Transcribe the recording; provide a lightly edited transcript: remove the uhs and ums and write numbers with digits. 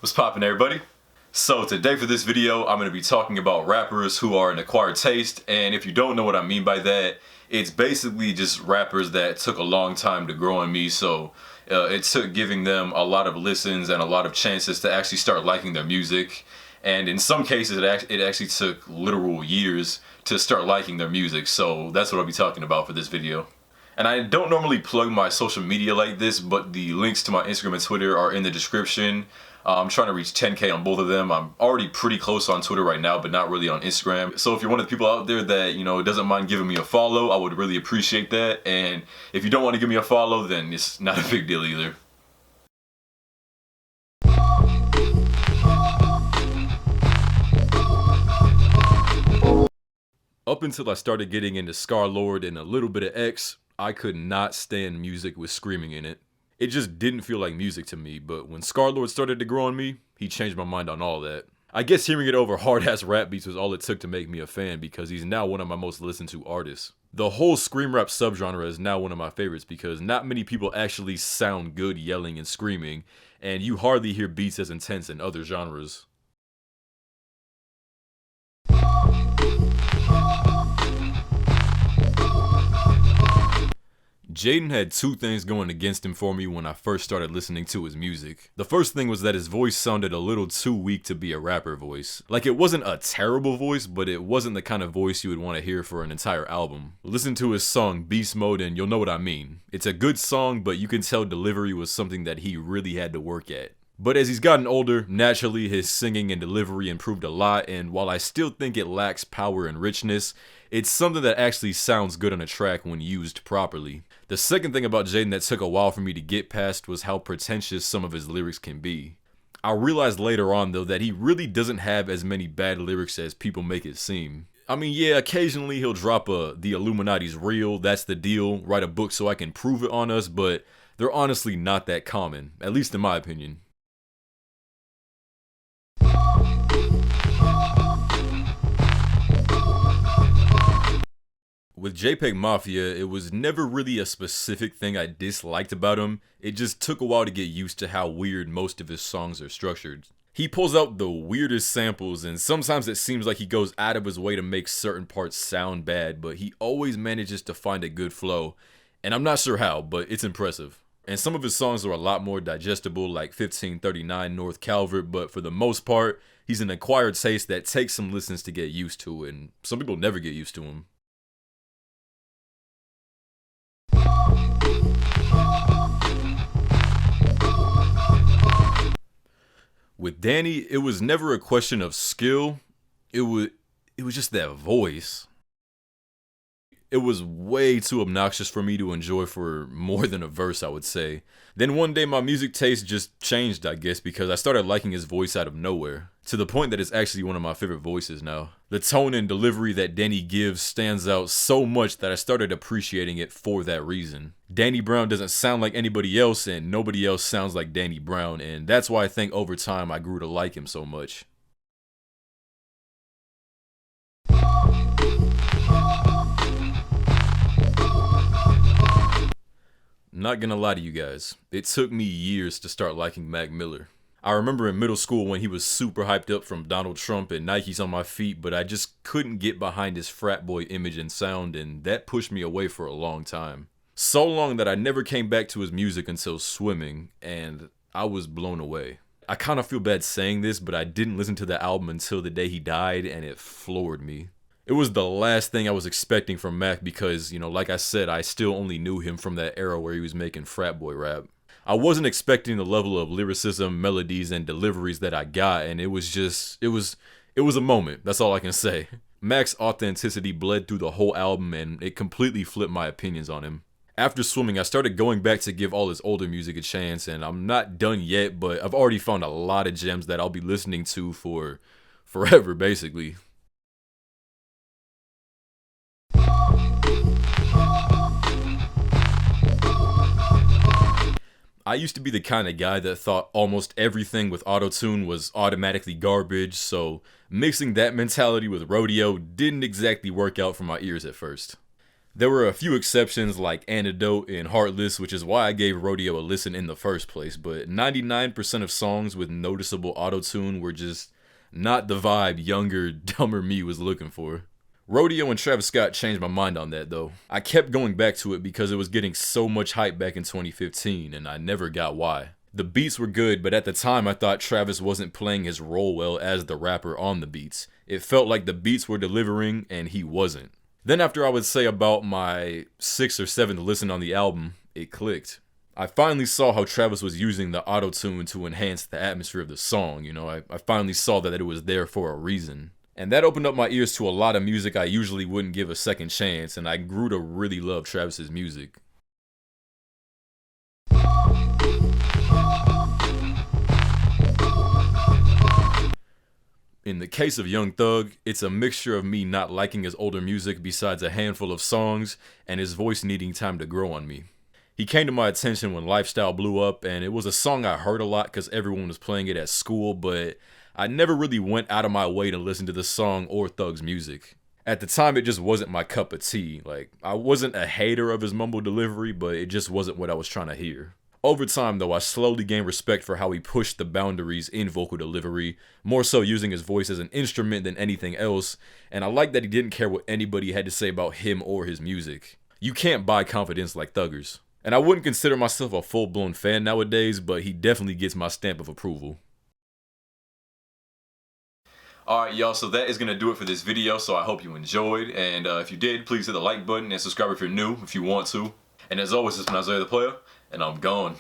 What's poppin', everybody? So today for this video, I'm going to be talking about rappers who are an acquired taste, and if you don't know what I mean by that, it's basically just rappers that took a long time to grow on me, so it took giving them a lot of listens and a lot of chances to actually start liking their music, and in some cases it actually took literal years to start liking their music, so that's what I'll be talking about for this video. And I don't normally plug my social media like this, but the links to my Instagram and Twitter are in the description. I'm trying to reach 10K on both of them. I'm already pretty close on Twitter right now, but not really on Instagram. So if you're one of the people out there that, doesn't mind giving me a follow, I would really appreciate that. And if you don't want to give me a follow, then it's not a big deal either. Up until I started getting into Scarlxrd and a little bit of X, I could not stand music with screaming in it. It just didn't feel like music to me, but when Scarlxrd started to grow on me, he changed my mind on all that. I guess hearing it over hard-ass rap beats was all it took to make me a fan, because he's now one of my most listened to artists. The whole scream rap subgenre is now one of my favorites because not many people actually sound good yelling and screaming, and you hardly hear beats as intense in other genres. Jaden had two things going against him for me when I first started listening to his music. The first thing was that his voice sounded a little too weak to be a rapper voice. Like, it wasn't a terrible voice, but it wasn't the kind of voice you would want to hear for an entire album. Listen to his song Beast Mode and you'll know what I mean. It's a good song, but you can tell delivery was something that he really had to work at. But as he's gotten older, naturally his singing and delivery improved a lot, and while I still think it lacks power and richness, it's something that actually sounds good on a track when used properly. The second thing about Jaden that took a while for me to get past was how pretentious some of his lyrics can be. I realized later on though that he really doesn't have as many bad lyrics as people make it seem. I mean, yeah, occasionally he'll drop the Illuminati's real, that's the deal, write a book so I can prove it on us, but they're honestly not that common, at least in my opinion. With JPEGMAFIA, it was never really a specific thing I disliked about him, it just took a while to get used to how weird most of his songs are structured. He pulls out the weirdest samples, and sometimes it seems like he goes out of his way to make certain parts sound bad, but he always manages to find a good flow, and I'm not sure how, but it's impressive. And some of his songs are a lot more digestible, like 1539 North Calvert, but for the most part, he's an acquired taste that takes some listens to get used to, and some people never get used to him. With Danny, it was never a question of skill, it was just that voice. It was way too obnoxious for me to enjoy for more than a verse, I would say. Then one day my music taste just changed, I guess, because I started liking his voice out of nowhere, to the point that it's actually one of my favorite voices now. The tone and delivery that Danny gives stands out so much that I started appreciating it for that reason. Danny Brown doesn't sound like anybody else, and nobody else sounds like Danny Brown, and that's why I think over time I grew to like him so much. Not gonna lie to you guys, it took me years to start liking Mac Miller. I remember in middle school when he was super hyped up from Donald Trump and Nikes on my feet, but I just couldn't get behind his frat boy image and sound, and that pushed me away for a long time. So long that I never came back to his music until Swimming, and I was blown away. I kind of feel bad saying this, but I didn't listen to the album until the day he died, and it floored me. It was the last thing I was expecting from Mac because, like I said, I still only knew him from that era where he was making frat boy rap. I wasn't expecting the level of lyricism, melodies, and deliveries that I got, and it was a moment, that's all I can say. Mac's authenticity bled through the whole album, and it completely flipped my opinions on him. After Swimming, I started going back to give all his older music a chance, and I'm not done yet, but I've already found a lot of gems that I'll be listening to for forever, basically. I used to be the kind of guy that thought almost everything with autotune was automatically garbage, so mixing that mentality with rodeo didn't exactly work out for my ears at first. There were a few exceptions like Antidote and Heartless, which is why I gave Rodeo a listen in the first place, but 99% of songs with noticeable autotune were just not the vibe younger, dumber me was looking for. Rodeo and Travis Scott changed my mind on that though. I kept going back to it because it was getting so much hype back in 2015 and I never got why. The beats were good, but at the time I thought Travis wasn't playing his role well as the rapper on the beats. It felt like the beats were delivering and he wasn't. Then after I would say about my 6th or 7th listen on the album, it clicked. I finally saw how Travis was using the auto-tune to enhance the atmosphere of the song, you know, I finally saw that it was there for a reason. And that opened up my ears to a lot of music I usually wouldn't give a second chance, and I grew to really love Travis's music. In the case of Young Thug, it's a mixture of me not liking his older music besides a handful of songs, and his voice needing time to grow on me. He came to my attention when Lifestyle blew up, and it was a song I heard a lot because everyone was playing it at school, but I never really went out of my way to listen to the song or Thug's music. At the time, it just wasn't my cup of tea. Like, I wasn't a hater of his mumble delivery, but it just wasn't what I was trying to hear. Over time, though, I slowly gained respect for how he pushed the boundaries in vocal delivery, more so using his voice as an instrument than anything else, and I like that he didn't care what anybody had to say about him or his music. You can't buy confidence like Thuggers. And I wouldn't consider myself a full-blown fan nowadays, but he definitely gets my stamp of approval. Alright y'all, so that is going to do it for this video, so I hope you enjoyed, and if you did, please hit the like button and subscribe if you're new, if you want to. And as always, it's been Isaiah the Player, and I'm gone.